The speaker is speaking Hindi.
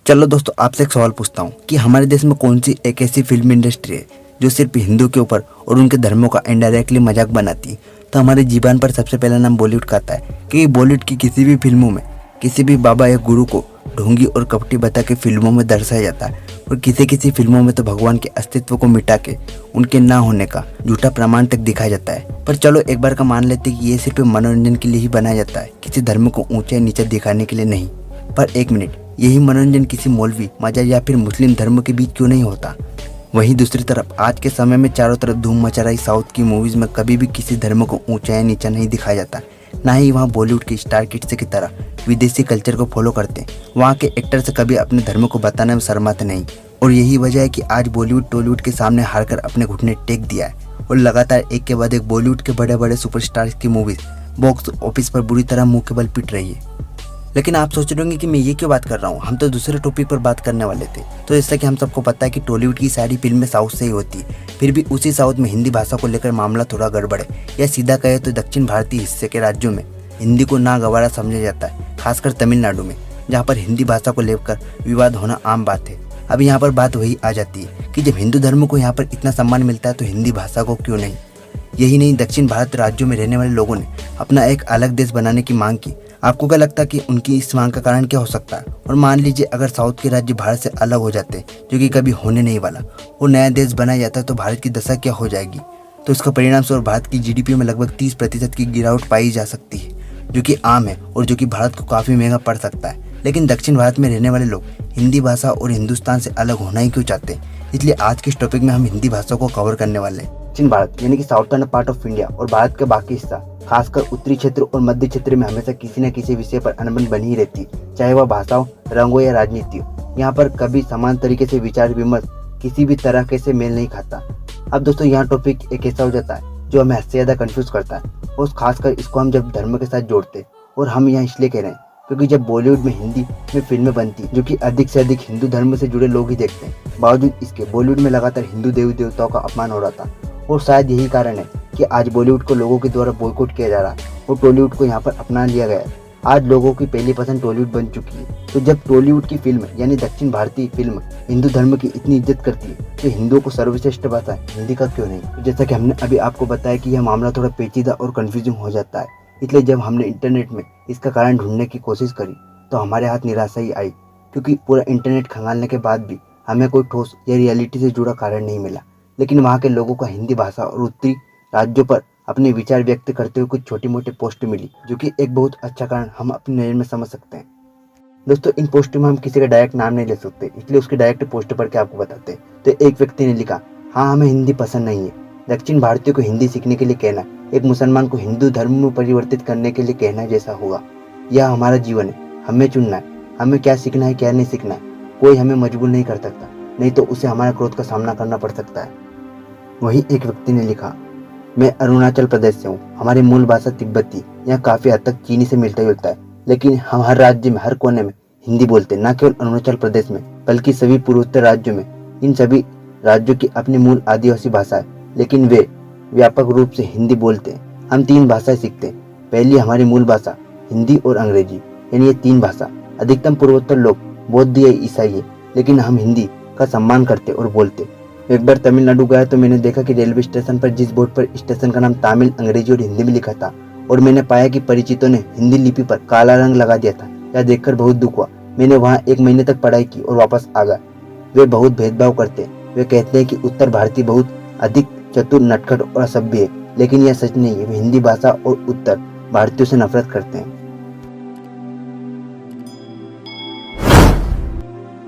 चलो दोस्तों, आपसे एक सवाल पूछता हूँ कि हमारे देश में कौन सी एक ऐसी फिल्म इंडस्ट्री है जो सिर्फ हिंदू के ऊपर और उनके धर्मों का इनडायरेक्टली मजाक बनाती है। तो हमारे जीवन पर सबसे पहला नाम बॉलीवुड का आता है, क्योंकि बॉलीवुड की किसी भी फिल्मों में किसी भी बाबा या गुरु को ढोंगी और कपटी बता के फिल्मों में दर्शाया जाता है, और किसी किसी फिल्मों में तो भगवान के अस्तित्व को मिटा के उनके ना होने का झूठा प्रमाण तक दिखाया जाता है। पर चलो एक बार का मान लेते कि ये सिर्फ मनोरंजन के लिए ही बनाया जाता है, किसी धर्म को ऊंचा नीचा दिखाने के लिए नहीं। पर एक मिनट, यही मनोरंजन किसी मौलवी मजा या फिर मुस्लिम धर्म के बीच क्यों नहीं होता? वहीं दूसरी तरफ आज के समय में चारों तरफ धूम मचा रही साउथ की मूवीज में कभी भी किसी धर्म को ऊंचा या नीचा नहीं दिखाया जाता। ना ही वहाँ बॉलीवुड की स्टार किड्स की तरह विदेशी कल्चर को फॉलो करते हैं। वहाँ के एक्टर्स कभी अपने धर्म को बताने में शर्माते नहीं, और यही वजह है कि आज बॉलीवुड टॉलीवुड के सामने हारकर अपने घुटने टेक दिया है, और लगातार एक के बाद एक बॉलीवुड के बड़े बड़े सुपरस्टार्स की मूवीज बॉक्स ऑफिस पर बुरी तरह मुंह के बल पिट रही है। लेकिन आप सोच रहे होंगे कि मैं ये क्यों बात कर रहा हूँ, हम तो दूसरे टॉपिक पर बात करने वाले थे। तो जैसा कि हम सबको पता है कि टॉलीवुड की सारी फिल्में साउथ से ही होती है, फिर भी उसी साउथ में हिंदी भाषा को लेकर मामला थोड़ा गड़बड़ है, या सीधा कहे तो दक्षिण भारतीय हिस्से के राज्यों में हिंदी को नागवारा समझा जाता है, खासकर तमिलनाडु में, जहाँ पर हिंदी भाषा को लेकर विवाद होना आम बात है। अब यहाँ पर बात वही आ जाती है कि जब हिंदू धर्म को यहाँ पर इतना सम्मान मिलता है तो हिंदी भाषा को क्यों नहीं? यही नहीं, दक्षिण भारत राज्यों में रहने वाले लोगों ने अपना एक अलग देश बनाने की मांग की। आपको क्या लगता है कि उनकी इस मांग का कारण क्या हो सकता है? और मान लीजिए अगर साउथ के राज्य भारत से अलग हो जाते, जो कि कभी होने नहीं वाला, और नया देश बनाया जाता है, तो भारत की दशा क्या हो जाएगी? तो इसका परिणाम स्वरूप भारत की जीडीपी में लगभग 30% की गिरावट पाई जा सकती है, जो कि आम है और जो कि भारत को काफ़ी महंगा पड़ सकता है। लेकिन दक्षिण भारत में रहने वाले लोग हिंदी भाषा और हिंदुस्तान से अलग होना ही क्यों चाहते हैं? इसलिए आज के इस टॉपिक में हम हिंदी भाषा को कवर करने वाले हैं। दक्षिण भारत यानी कि साउथर्न पार्ट ऑफ इंडिया और भारत का बाकी हिस्सा, खासकर उत्तरी क्षेत्र और मध्य क्षेत्र में हमेशा किसी न किसी विषय पर अनबन बनी ही रहती, चाहे वह भाषाओं, रंगों या राजनीति हो। यहाँ पर कभी समान तरीके से विचार विमर्श किसी भी तरह के से मेल नहीं खाता। अब दोस्तों, यहाँ टॉपिक एक ऐसा हो जाता है जो हमें हद से ज्यादा कंफ्यूज करता है, और खासकर इसको हम जब धर्म के साथ जोड़ते। और हम यहाँ इसलिए कह रहे हैं क्योंकि जब बॉलीवुड में हिंदी में फिल्में बनती जो कि अधिक से अधिक हिंदू धर्म से जुड़े लोग ही देखते हैं, बावजूद इसके बॉलीवुड में लगातार हिंदू देवी देवताओं का अपमान हो रहा था। और शायद यही कारण है कि आज बॉलीवुड को लोगों के द्वारा बॉयकॉट किया जा रहा है और टॉलीवुड को यहाँ पर अपना लिया गया है। आज लोगों की पहली पसंद टॉलीवुड बन चुकी है। तो जब टॉलीवुड की फिल्म यानी दक्षिण भारतीय फिल्म हिंदू धर्म की इतनी इज्जत करती है, तो हिंदुओं को सर्वश्रेष्ठ भाषा हिंदी का क्यों नहीं? तो जैसा कि हमने अभी आपको बताया कि यह मामला थोड़ा पेचीदा और कन्फ्यूजिंग हो जाता है, इसलिए जब हमने इंटरनेट में इसका कारण ढूंढने की कोशिश करी तो हमारे हाथ निराशा ही आई, क्योंकि पूरा इंटरनेट खंगालने के बाद भी हमें कोई ठोस या रियलिटी से जुड़ा कारण नहीं मिला। लेकिन वहाँ के लोगों का हिंदी भाषा और उत्तरी राज्यों पर अपने विचार व्यक्त करते हुए कुछ छोटी मोटी पोस्ट मिली, जो कि एक बहुत अच्छा कारण हम अपनी नज़र में समझ सकते हैं। दोस्तों, इन पोस्ट में हम किसी का डायरेक्ट नाम नहीं ले सकते, इसलिए उसके डायरेक्ट पोस्ट पढ़ के आपको बताते हैं। तो एक व्यक्ति ने लिखा, हाँ हमें हिंदी पसंद नहीं है। दक्षिण भारतीयों को हिंदी सीखने के लिए कहना एक मुसलमान को हिंदू धर्म में परिवर्तित करने के लिए कहना जैसा होगा। यह हमारा जीवन है, हमें चुनना है, हमें क्या सीखना है क्या नहीं सीखना है। कोई हमें मजबूर नहीं कर सकता, नहीं तो उसे हमारे क्रोध का सामना करना पड़ सकता है। वहीं एक व्यक्ति ने लिखा, मैं अरुणाचल प्रदेश से हूँ, हमारी मूल भाषा तिब्बती, यहाँ काफ़ी हद तक चीनी से मिलता जुलता है, लेकिन हम हर राज्य में हर कोने में हिंदी बोलते हैं, न केवल अरुणाचल प्रदेश में बल्कि सभी पूर्वोत्तर राज्यों में। इन सभी राज्यों की अपनी मूल आदिवासी भाषा है, लेकिन वे व्यापक रूप से हिंदी बोलते हैं। हम 3 भाषाएं सीखते हैं, पहली हमारी मूल भाषा हिंदी और अंग्रेजी, यानी ये 3 भाषा। अधिकतम पूर्वोत्तर लोग बौद्ध या ईसाई है, लेकिन हम हिंदी का सम्मान करते और बोलते। एक बार तमिलनाडु गया तो मैंने देखा कि रेलवे स्टेशन पर जिस बोर्ड पर स्टेशन का नाम तमिल, अंग्रेजी और हिंदी में लिखा था, और मैंने पाया कि परिचितों ने हिंदी लिपि पर काला रंग लगा दिया था। यह देखकर बहुत दुख हुआ। मैंने वहाँ 1 महीने तक पढ़ाई की और वापस आ गया। वे बहुत भेदभाव करते हैं। वे कहते हैं कि उत्तर भारतीय बहुत अधिक चतुर, नटखट और असभ्य है, लेकिन यह सच नहीं है। वे हिंदी भाषा और उत्तर भारतीयों से नफरत करते हैं।